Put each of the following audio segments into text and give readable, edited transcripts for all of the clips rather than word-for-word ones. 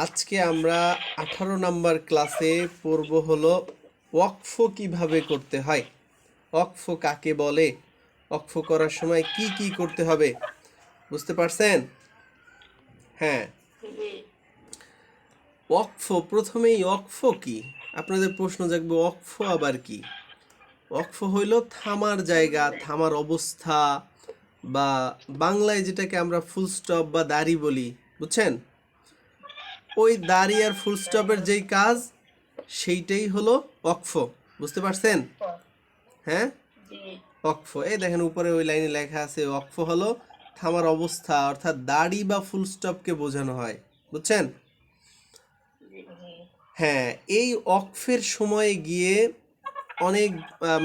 আজকে আমরা 18 নাম্বার ক্লাসে পড়ব হলো ওয়াকফ কিভাবে করতে হয়, ওয়াকফ কাকে বলে, ওয়াকফ করার সময় কি কি করতে হবে, বুঝতে পারছেন? হ্যাঁ, ওয়াকফ প্রথমেই ওয়াকফ কি আপনাদের প্রশ্ন জাগবে, ওয়াকফ আবার কি? ওয়াকফ হইল থামার জায়গা, থামার অবস্থা, বা বাংলায় যেটাকে আমরা ফুল স্টপ বা দাড়ি বলি, বুঝছেন? ওই দাড়ি আর ফুল স্টপের যেই কাজ সেইটাই হলো ওয়াকফ, বুঝতে পারছেন? হ্যাঁ, ওয়াকফ এই দেখেন উপরে ওই লাইনে লেখা আছে, ওয়াকফ হলো থামার অবস্থা, অর্থাৎ দাড়ি বা ফুল স্টপকে বোঝানো হয়, বুঝছেন? হ্যাঁ, এই ওয়াকফের সময়ে গিয়ে অনেক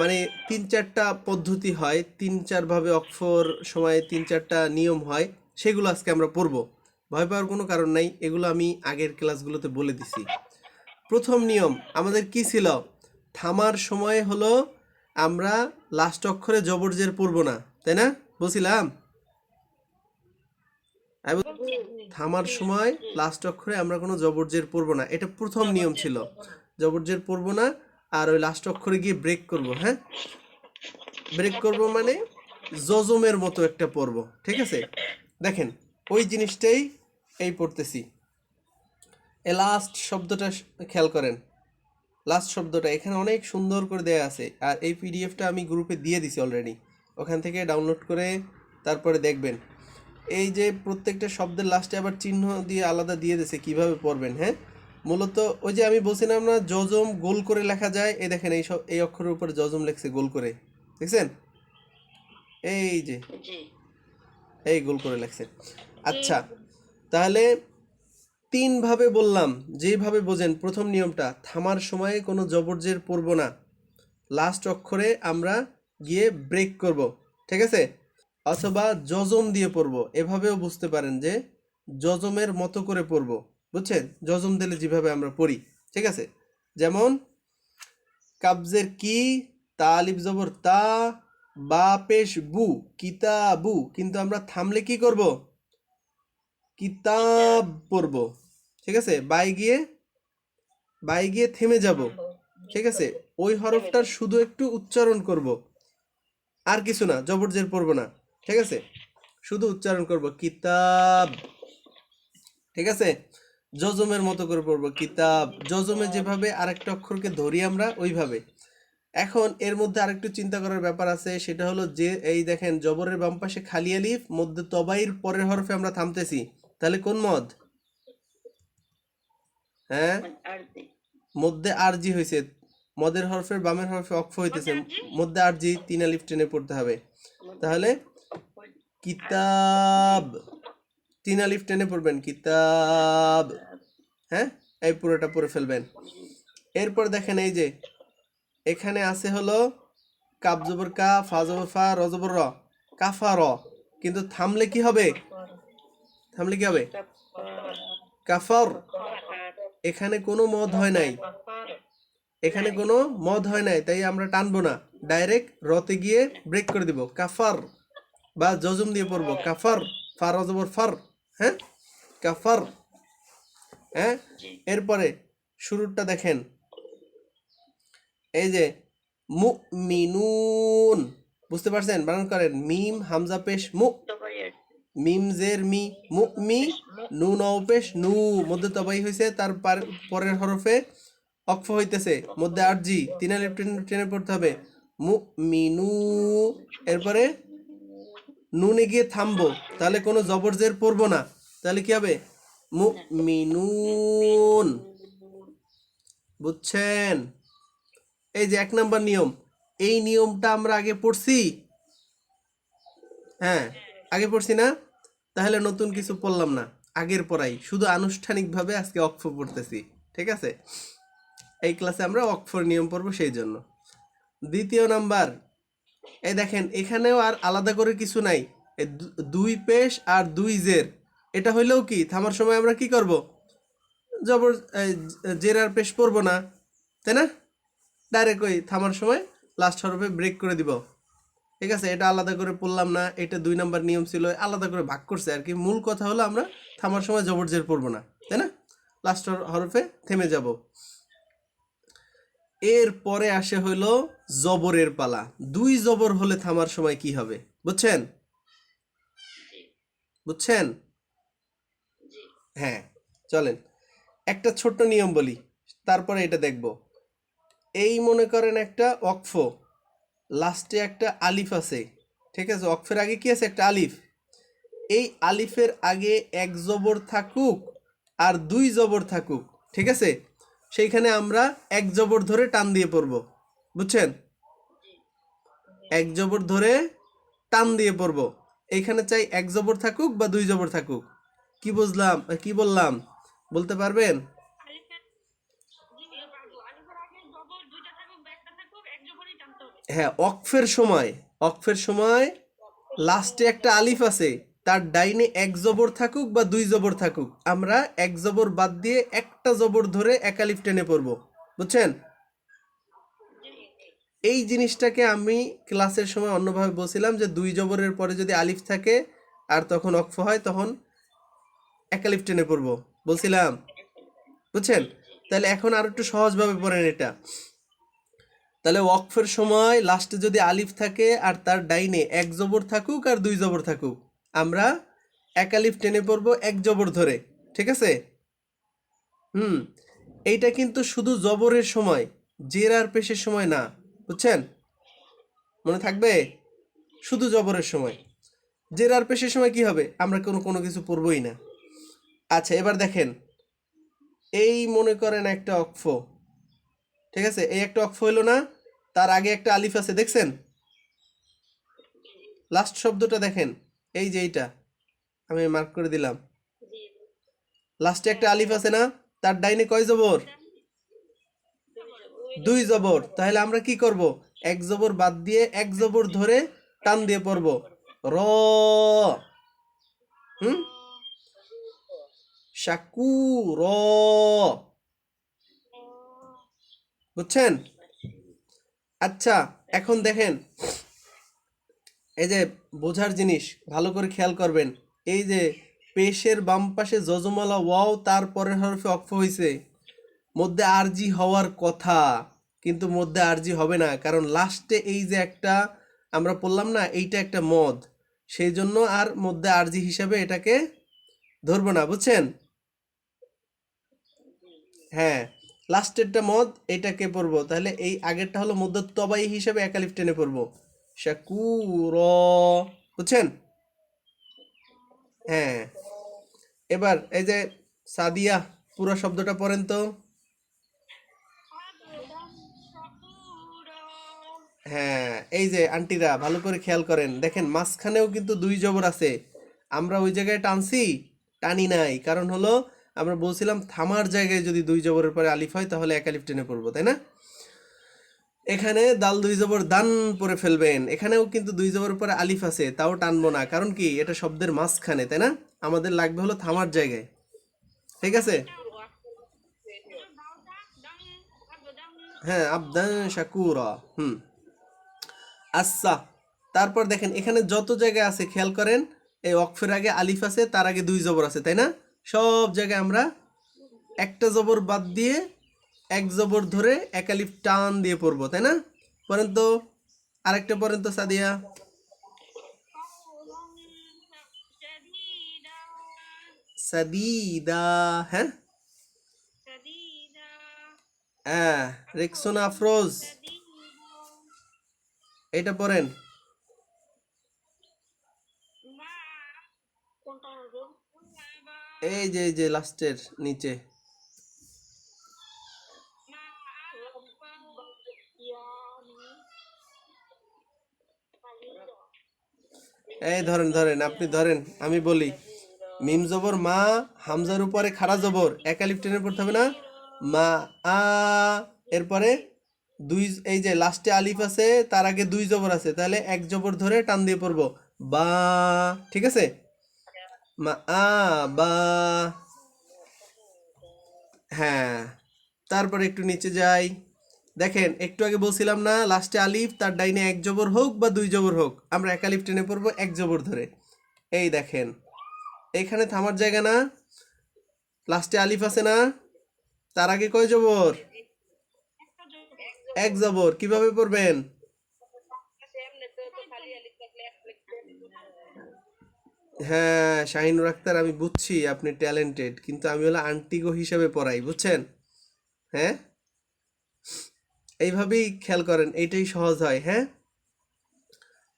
মানে 3-4টা পদ্ধতি হয়, 3-4 ভাবে ওয়াকফর সময় 3-4টা নিয়ম হয়, সেগুলো আজকে আমরা পড়বো। ভয় পাওয়ার কোনো কারণ নাই, এগুলো আমি আগের ক্লাসগুলোতে বলে দিছি। প্রথম নিয়ম আমাদের কি ছিল? থামার সময় হলো আমরা লাস্ট অক্ষরে জবরজের পড়ব না, তাই না? বলছিলাম থামার সময় লাস্ট অক্ষরে আমরা কোনো জবরজের পড়ব না, এটা প্রথম নিয়ম ছিল। জবরজের পড়ব না, আর ওই লাস্ট অক্ষরে গিয়ে ব্রেক করব। হ্যাঁ, ব্রেক করব মানে জজমের মতো একটা পড়ব, ঠিক আছে? দেখেন ওই জিনিসটাই এই পড়তেছি। এ লাস্ট শব্দটা খেয়াল করেন, লাস্ট শব্দটা এখানে অনেক সুন্দর করে দেয়া আছে, আর এই পিডিএফটা আমি গ্রুপে দিয়ে দিছি অলরেডি, ওখান থেকে ডাউনলোড করে তারপরে দেখবেন। এই যে প্রত্যেকটা শব্দের লাস্টে আবার চিহ্ন দিয়ে আলাদা দিয়ে দিয়েছে কিভাবে পড়বেন। হ্যাঁ, মূলত ওই যে আমি বলছিলাম না জজম গোল করে লেখা যায়, এই দেখেন এই সব এই অক্ষরের উপরে জজম লেখছে গোল করে, দেখছেন? এই যে এই গোল করে লেখছে। আচ্ছা, তাহলে 3 ভাবে বললাম, যেভাবে বোঝেন। প্রথম নিয়মটা, থামার সময়ে কোনো জবরজের পড়ব না, লাস্ট অক্ষরে আমরা গিয়ে ব্রেক করব, ঠিক আছে? অথবা জজম দিয়ে পড়ব, এভাবেও বুঝতে পারেন যে জজমের মতো করে পড়ব, বুঝছেন? জজম দিলে যেভাবে আমরা পড়ি, ঠিক আছে? যেমন কাবজের কি, তা আলিফ জবর তা, বা পেশ বু, কিতাবু, কিন্তু আমরা থামলে কি করব? কিতাব পড়ব, ঠিক আছে? বাই গিয়ে থেমে যাব, ঠিক আছে? ওই হরফটার শুধু একটু উচ্চারণ করব, আর কিছু না, জবরজের পড়ব না, ঠিক আছে? শুধু উচ্চারণ করব কিতাব, ঠিক আছে? জজমের মতো করে পড়বো কিতাব, জজমে যেভাবে আরেকটা অক্ষরকে ধরি আমরা ওইভাবে। এখন এর মধ্যে আরেকটু চিন্তা করার ব্যাপার আছে, সেটা হলো যে এই দেখেন জবরের বাম পাশে খালি আলিফ, মধ্যে তবাইর পরের হরফে আমরা থামতেছি, তাহলে কোন মদ? হ্যাঁ, মধ্যে আরজি হয়েছে, মদের হরফের বামের হরফে অক্ফ হইতেছে, মধ্যে আরজি 3 আলিফ টেনে পড়তে হবে, তাহলে কিতাব 3 আলিফ টেনে পড়বেন কিতাব। হ্যাঁ, এই পুরোটা পড়ে ফেলবেন। এরপর দেখেন এই যে এখানে আছে হলো কাব জবর কা, ফা জবর ফা, র জবর র, কাফা র, কিন্তু থামলে কি হবে? থামলে কি হবে? কাফার। এখানে কোনো মদ হয় নাই, এখানে কোনো মদ হয় নাই, তাই আমরা টানবো না, ডাইরেক্ট রতে গিয়ে ব্রেক করে দিব, কাফার, বা জজম দিয়ে পড়বো কাফার, ফা র জবর ফার। হ্যাঁ, কাফার। হ্যাঁ, এরপরে শুরুটা দেখেন, এই যে মুমিনুন, বুঝতে পারছেন? বানান করেন, মিম হামজা পেশ মু, মিম জের মি, মুমি, নুন অ পেশ নু, মধ্যে তবাই হইছে, তার পরের হরফে অক্ফ হইতেছে, মধ্যে আরজি 3 আলিফ টেনে পড়তে হবে, মুমিনু। এরপরে নুনে গিয়ে থামবো, তাহলে কোনো জবরজের পড়বো না, তাহলে কি হবে? মুমিনুন, বুঝছেন? এই যে 1 নাম্বার নিয়ম, এই নিয়মটা আমরা আগে পড়ছি। হ্যাঁ, আগে পড়ছি না? তাহলে নতুন কিছু পড়লাম না, আগের পড়াই, শুধু আনুষ্ঠানিকভাবে আজকে অক্ফ পড়তেছি, ঠিক আছে? এই ক্লাসে আমরা অক্ফর নিয়ম পড়বো, সেই জন্য। 2 নাম্বার, এই দেখেন এখানেও আর আলাদা করে কিছু নাই, 2 পেশ আর 2 জের, এটা হইলেও কি থামার সময় আমরা কি করব? জবর জের আর পেশ পড়বো না, তাই না? ডাইরেক্ট ওই থামার সময় লাস্ট হরফে ব্রেক করে দিব, ঠিক আছে? এটা আলাদা করে পড়লাম না, এটা 2 নাম্বার নিয়ম ছিল, আলাদা করে ভাগ করছে আর কি। মূল কথা হলো আমরা থামার সময় জবরজের পড়বো না, তাই না? লাস্ট হরফে থেমে যাব। এর পরে আসে হইলো জবরের পালা। দুই জবর হলে থামার সময় কি হবে বুঝছেন? বুঝছেন? হ্যাঁ, চলেন একটা ছোট্ট নিয়ম বলি, তারপরে এটা দেখব। এই মনে করেন একটা ওয়াকফ, লাস্টে একটা আলিফ আছে, ঠিক আছে? ওয়াকফের আগে কি আছে? একটা আলিফ। এই আলিফের আগে এক জবর থাকুক আর দুই জবর থাকুক, ঠিক আছে? সেইখানে আমরা এক জবর ধরে টান দিয়ে পড়ব, বুঝছেন? এক জবর ধরে টান দিয়ে পড়ব। এইখানে চাই এক জবর থাকুক বা দুই জবর থাকুক। কি বুঝলাম, কি বললাম বলতে পারবেন? হ্যাঁ, অক্ফের সময় লাস্টে একটা আলিফ আছে, তার ডাইনে এক জবর থাকুক বা দুই জবর থাকুক, আমরা এক জবর বাদ দিয়ে একটা জবর ধরে এক আলিফ টেনে পড়বো, বুঝছেন? এই জিনিসটাকে আমি ক্লাসের সময় অন্যভাবে বলছিলাম যে দুই জবরের পরে যদি আলিফ থাকে আর তখন অক্ফ হয়, তখন এক আলিফ টেনে পড়বো বলছিলাম, বুঝছেন? তাহলে এখন আর একটু সহজভাবে পড়েন এটা। তাহলে ওয়াকফের সময় লাস্টে যদি আলিফ থাকে আর তার ডাইনে এক জবর থাকুক আর দুই জবর থাকুক, আমরা এক আলিফ টেনে পড়বো এক জবর ধরে, ঠিক আছে? এইটা কিন্তু শুধু জবরের সময়, জের আর পেশের সময় না, বুঝছেন? মনে থাকবে? শুধু জবরের সময়। জের আর পেশের সময় কি হবে? আমরা কোনো কিছু পড়বই না। আচ্ছা, এবার দেখেন, এই মনে করেন একটা অক্ফ, ঠিক আছে? এই একটা অক্ফ হইলো না, তার আগে একটা আলিফ আছে, দেখছেন? লাস্ট শব্দটা দেখেন, এই যে এইটা আমি মার্ক করে দিলাম, লাস্টে একটা আলিফ আছে না, তার ডাইনে কয় জবর? দুই জবর। তাহলে আমরা কি করব? এক জবর বাদ দিয়ে এক জবর ধরে টান দিয়ে পড়ব, র। হুম, শাকু র, বুঝছেন? আচ্ছা, এখন দেখেন, এই যে বোঝার জিনিস ভালো করে খেয়াল করবেন। এই যে পেশের বাম পাশে যজমালা ওয়াও, তার পরের হরফে অক্ফ হইছে, মধ্যে আরজি হওয়ার কথা, কিন্তু মধ্যে আরজি হবে না, কারণ লাস্টে এই যে একটা আমরা পড়লাম না, এইটা একটা মদ, সেই জন্য আর মধ্যে আরজি হিসাবে এটাকে ধরবো না, বুঝছেন? হ্যাঁ, লাস্টেরটা মদ, এইটাকে পড়বো। তাহলে এই আগেরটা হলো মধ্য তবাই হিসাবে একালিফ টেনে পড়বো, শাকুর, বুঝছেন? হ্যাঁ, এবার এই যে সাদিয়া, পুরো শব্দটা পড়েন তো। হ্যাঁ, এই যে আন্টিরা ভালো করে খেয়াল করেন, দেখেন মাঝখানেও কিন্তু দুই জবর আছে, আমরা ওই জায়গায় টানছি? টানি নাই, কারণ হলো আমরা বলছিলাম থামার জায়গায় যদি দুই জবরের পরে আলিফ হয় তাহলে এক আলিফ টেনে পড়বো, তাই না? এখানে দাল দুই জবর দান পরে ফেলবেন, এখানেও কিন্তু দুই জবরের পরে আলিফ আছে, তাও টানবো না, কারণ কি এটা শব্দের মাঝখানে, তাই না? আমাদের লাগবে হলো থামার জায়গায়, ঠিক আছে? হ্যাঁ, আবদান শাকুরা। আচ্ছা, তারপর দেখেন এখানে যত জায়গায় আছে খেয়াল করেন, এই অক্ফের আগে আলিফ আছে, তার আগে দুই জবর আছে, তাই না? সব জায়গায় আমরা একটা জবর বাদ দিয়ে এক জবর ধরে এক আলিফ টান দিয়ে পড়বো, তাই না? পড়েন তো, আরেকটা পড়েন তো সাদিয়া। সাদিদা, হ্যাঁ হ্যাঁ, রেক্সোনা আফরোজ, এটা পড়েন। এই যে লাস্টের নিচে, এই ধরেন ধরেন, আপনি ধরেন, আমি বলি, মিম জবর মা, হামজার উপরে খাড়া জবর, এক আলিফ টেনে পড়তে হবে না? মা আ, এরপরে দুই, এই যে লাস্টে আলিফ আছে, তার আগে দুই জবর আছে, তাহলে এক জবর ধরে টান দিয়ে পড়বো, বা, ঠিক আছে? মা আ বা। হ্যাঁ, তারপরে একটু নিচে যাই, দেখেন একটু আগে বলছিলাম না, লাস্টে আলিফ, তার ডাইনে এক জবর হোক বা দুই জবর হোক, আমরা এক আলিফ টেনে পড়বো এক জবর ধরে। এই দেখেন, এইখানে থামার জায়গা না, লাস্টে আলিফ আছে না, তার আগে কয় জবর? এক জবর। কিভাবে পড়বেন? হ্যাঁ শাহিনুর আক্তার, আমি বুঝছি আপনি ট্যালেন্টেড, কিন্তু আমি হলো আন্টিগো হিসেবে পড়াই, বুঝছেন? হ্যাঁ, এইভাবেই খেয়াল করেন, এইটাই সহজ হয়। হ্যাঁ,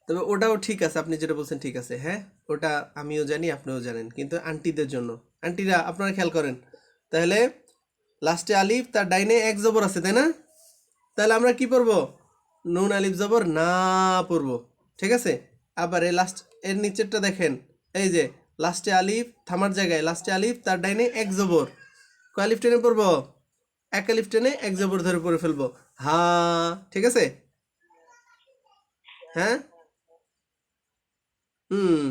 তবে ওটাও ঠিক আছে, আপনি যেটা বলছেন ঠিক আছে। হ্যাঁ, ওটা আমিও জানি আপনিও জানেন, কিন্তু আন্টিদের জন্য। আন্টিরা আপনারা খেয়াল করেন, তাহলে লাস্টে আলিফ, তার ডাইনে এক জবর আছে, তাই না? তাহলে আমরা কি পড়বো? নুন আলিফ জবর না পড়বো, ঠিক আছে? আবার এই লাস্ট এর নিচেরটা দেখেন, এই যে লাস্টে আলিফ, থামার জায়গায় লাস্টে আলিফ, তার ডাইনে এক জবর। কয় আলিফ টেনে পড়বো? এক আলিফ টেনে এক জবর ধরে পড়ে ফেলবো, হা। ঠিক আছে? হ্যাঁ, হুম,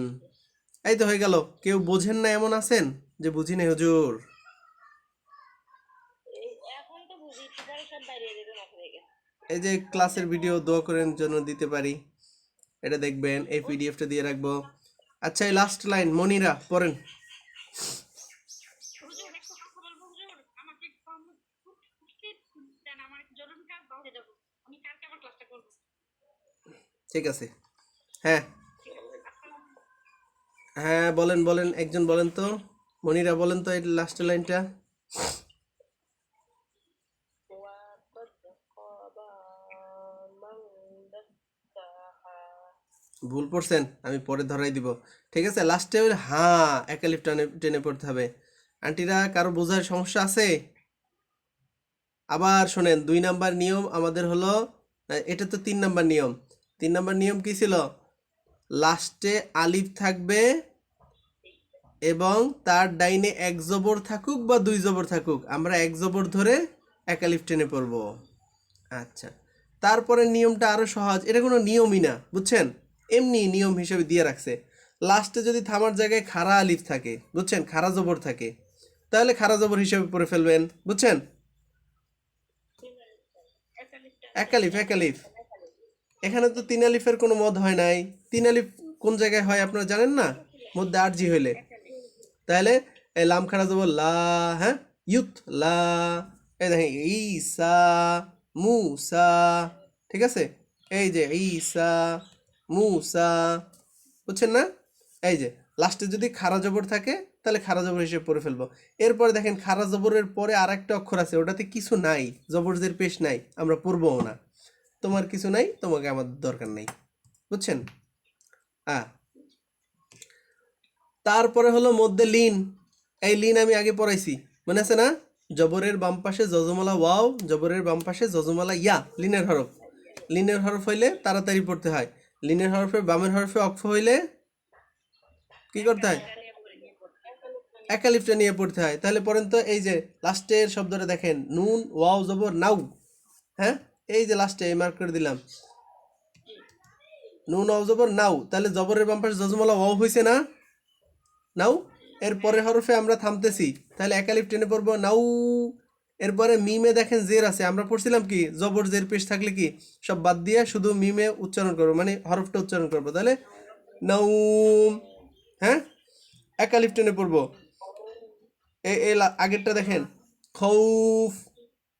এই তো হয়ে গেল। কেউ বোঝেন না এমন আছেন যে বুঝি নাই হুজুর? এই যে ক্লাসের ভিডিও দোয়া করেন জন্য দিতে পারি, এটা দেখবেন, এই পিডিএফটা দিয়ে রাখবো। আচ্ছা, এই লাস্ট লাইন মনিরা পড়েন। ঠিক আছে। হ্যাঁ, হ্যাঁ, বলেন বলেন, একজন বলেন তো, মনিরা বলেন তো এই লাস্ট লাইনটা। ভুল পড়ছেন, আমি পরে ধরাই দিব। ঠিক আছে, লাস্টে ওই হ্যাঁ একালিফ টেনে টেনে পড়তে হবে। আন্টিরা কারো বোঝার সমস্যা আছে? আবার শোনেন, 2 নাম্বার নিয়ম আমাদের হলো, এটা তো 3 নাম্বার নিয়ম। 3 নাম্বার নিয়ম কি ছিল? লাস্টে আলিফ থাকবে এবং তার ডাইনে এক জবর থাকুক বা 2 জবর থাকুক, আমরা এক জবর ধরে একালিফ টেনে পড়বো। আচ্ছা, তারপরে নিয়মটা আরো সহজ, এটা কোনো নিয়মই না, বুঝছেন? এমনি নিয়ম হিসেবে দিয়ে রাখছে। লাস্টে যদি থামার জায়গায় খাড়া আলিফ থাকে, বুঝছেন, খাড়া জবর থাকে, তাহলে খাড়া জবর হিসেবে পড়ে ফেলবেন, বুঝছেন? এক আলিফ, এক আলিফ। এখানে তো 3 আলিফের কোনো মদ হয় নাই। 3 আলিফ কোন জায়গায় হয় আপনারা জানেন না? মধ্যে আরজি হইলে। তাহলে এই লাম খাড়া জবর লা, হ্যাঁ, ইউত লা, এই দেখেন ঈসা, মুসা, ঠিক আছে? এই যে ঈসা, মুসা, বুঝছেন না? এই যে লাস্টে যদি খাড়া জবর থাকে তাহলে খাড়া জবর হিসেবে পড়ে ফেলবো। এরপরে দেখেন খাড়া জবরের পরে আর একটা অক্ষর আছে, ওটাতে কিছু নাই, জবরজের পেশ নাই, আমরা পড়বও না। তোমার কিছু নাই, তোমাকে আমার দরকার নাই, বুঝছেন? আ তারপরে হলো মধ্যে লিন। এই লিন আমি আগে পড়াইছি, মনে আছে না? জবরের বাম পাশে যজমালা ওয়াও, জবরের বাম পাশে যজমালা ইয়া, লিনের হরফ। লিনের হরফ হইলে তাড়াতাড়ি পড়তে হয়। লিনের হরফে বামের হরফে অক্ষ হইলে কি করতে হয়? একালিফটা নিয়ে পড়তে হয়। তাহলে পড়েন তো, এই যে লাস্টের শব্দটা দেখেন, নুন ওয়াও জবর নাউ। হ্যাঁ, এই যে লাস্টে মার্ক করে দিলাম, নুন ওয়াও জবর নাউ, তাহলে জবরের বাম পাশে যজমালা ওয়াও হইছে না? নাও। এর পরের হরফে আমরা থামতেছি, তাহলে একালিফ টেনে পড়বো নাউ। এরপরে মিমে দেখেন জের আছে, আমরা পড়ছিলাম কি জবর জের পেশ থাকলে কি সব বাদ দিয়ে শুধু মিমে উচ্চারণ করবো, মানে হরফটা উচ্চারণ করবো, তাহলে নাউম। হ্যাঁ, একালিফ টেনে পড়বো। এই আগেরটা দেখেন খৌফ,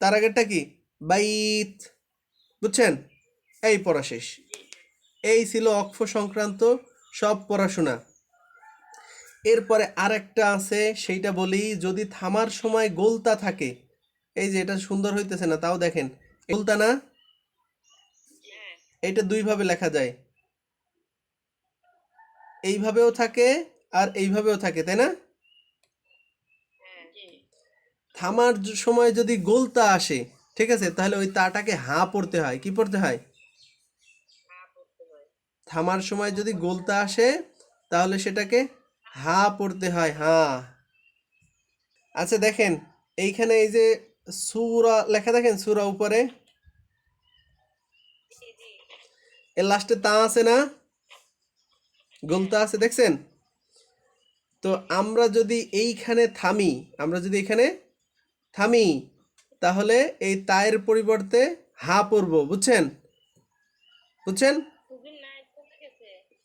তার আগেরটা কি বাইত, বুঝছেন? এই পড়া শেষ। এই ছিল অক্ষ সংক্রান্ত সব পড়াশোনা। এরপরে আরেকটা আছে, সেইটা বলি, যদি থামার সময় গোলতা থাকে, এই যে এটা সুন্দর হইতেছে না, তাও দেখেন গোলতা না, এটা 2 ভাবে লেখা যায়, এইভাবেও থাকে আর এইভাবেও থাকে, তাই না? থামার সময় যদি গোলতা আসে, ঠিক আছে, তাহলে ওই তাটাকে হা পড়তে হয়। কি পড়তে হয়? থামার সময় যদি গোলতা আসে তাহলে সেটাকে হা পড়তে হয়, হা। আচ্ছা দেখেন, এইখানে এই যে সূরা লেখা দেখেন, সূরা উপরে এর লাস্টে তা আছে না, গোলতা আছে, দেখছেন? তো আমরা যদি এইখানে থামি, আমরা যদি এখানে থামি, তাহলে এই তায়ের পরিবর্তে হা পড়ব, বুঝছেন? বুঝছেন?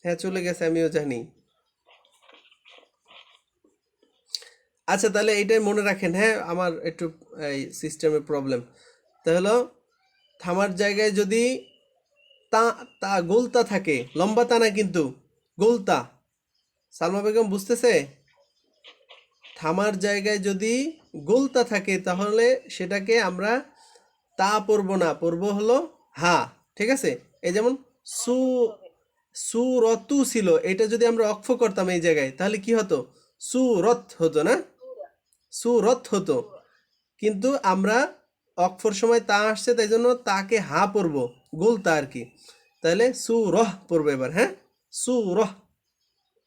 হ্যাঁ চলে গেছে, আমিও জানি। আচ্ছা তাহলে এইটাই মনে রাখেন, হ্যাঁ, আমার একটু এই সিস্টেমের প্রবলেম। তা হলো থামার জায়গায় যদি তা তা গোলতা থাকে, লম্বা তা না কিন্তু, গোলতা। সালমা বেগম বুঝতেছে? থামার জায়গায় যদি গোলতা থাকে তাহলে সেটাকে আমরা তা পড়ব না, পড়ব হলো হা। ঠিক আছে? এই যেমন সু সুরতু ছিল, এটা যদি আমরা অক্ষ করতাম এই জায়গায় তাহলে কি হতো? সুরত হতো না? সুরত হতো। কিন্তু আমরা অক্ষর সময় তা আসছে তাই জন্য তাকে হা পড়ব, গোলতা আর কি। তাহলে সুরহ পড়বো এবার, হ্যাঁ, সুরহ।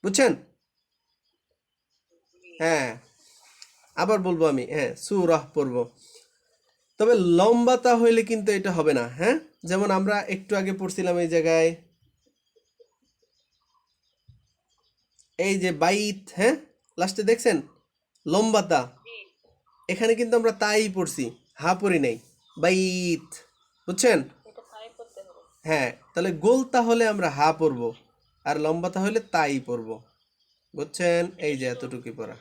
বুঝছেন? হ্যাঁ, আবার বলবো আমি, হ্যাঁ, সুরহ পড়বো। তবে লম্বাতা হইলে কিন্তু এটা হবে না, হ্যাঁ। যেমন আমরা একটু আগে পড়ছিলাম এই জায়গায়, এই যে বাইত, হ্যাঁ, লাস্টে দেখছেন লম্বাতা, এখানে কিন্তু আমরা তাই পড়ছি, হা পড়ি নাই, বাইত। বুঝছেন? হ্যাঁ, তাহলে গোলতা হলে আমরা হা পড়বো আর লম্বাতা হলে তাই পড়বো। বুঝছেন? এই যে এতটুকুই পড়া।